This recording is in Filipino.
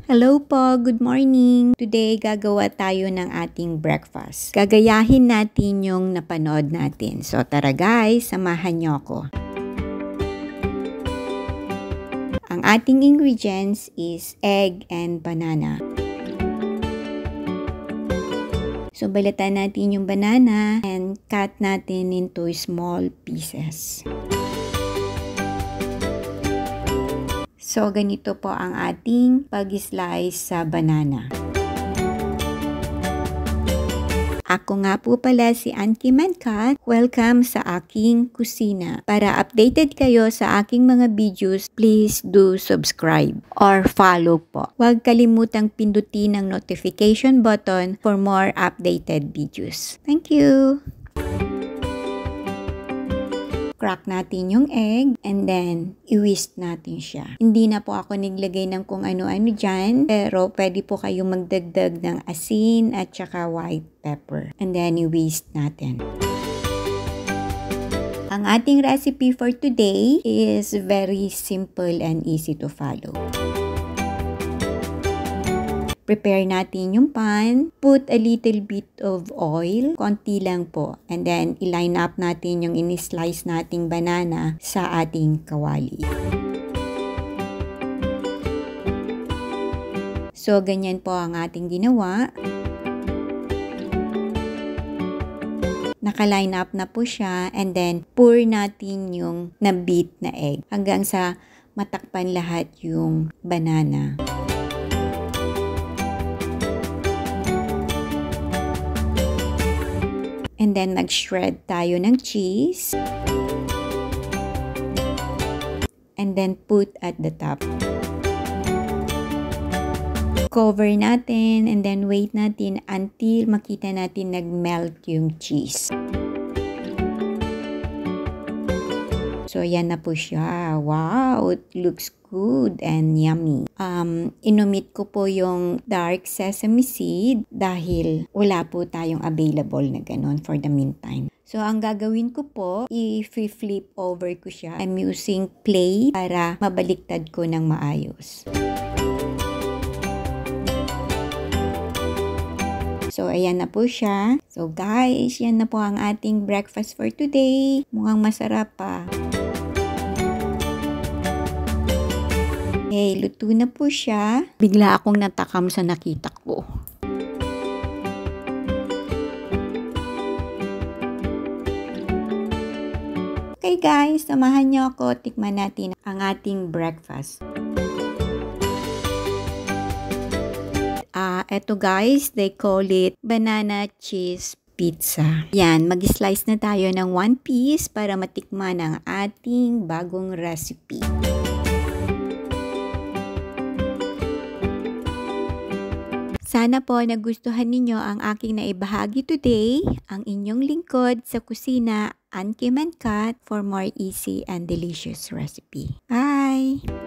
Hello po, good morning! Today, gagawa tayo ng ating breakfast. Gagayahin natin yung napanood natin. So tara guys, samahan niyo ako. Ang ating ingredients is egg and banana. So balatan natin yung banana and cut natin into small pieces. So, ganito po ang ating pag-slice sa banana. Ako nga po pala si Auntie Mankat. Welcome sa aking kusina. Para updated kayo sa aking mga videos, please do subscribe or follow po. Huwag kalimutang pindutin ang notification button for more updated videos. Thank you! Crack natin yung egg and then i-whisk natin siya. Hindi na po ako naglagay ng kung ano-ano dyan, pero pwede po kayong magdagdag ng asin at saka white pepper. And then i-whisk natin. Ang ating recipe for today is very simple and easy to follow. Prepare natin yung pan. Put a little bit of oil. Konti lang po. And then, i-line up natin yung in-slice nating banana sa ating kawali. So, ganyan po ang ating ginawa. Naka-line up na po siya. And then, pour natin yung na-beat na egg. Hanggang sa matakpan lahat yung banana. And then, mag-shred tayo ng cheese. And then, put at the top. Cover natin and then wait natin until makita natin nag-melt yung cheese. So, yan na po siya. Wow! It looks good and yummy. Inumit ko po yung dark sesame seed dahil wala po tayong available na ganun for the meantime. So, ang gagawin ko po, i-flip over ko siya. I'm using plate para mabaliktad ko ng maayos. So, ayan na po siya. So, guys, yan na po ang ating breakfast for today. Mukhang masarap pa. Okay, luto na po siya. Bigla akong natakam sa nakita ko. Okay guys, samahan niyo ako. Tikman natin ang ating breakfast. Eto guys, they call it banana cheese pizza. Yan, mag-slice na tayo ng 1 piece para matikman ang ating bagong recipe. Sana po nagustuhan ninyo ang aking naibahagi today, ang inyong lingkod sa kusina, Auntie Mankat, for more easy and delicious recipe. Bye!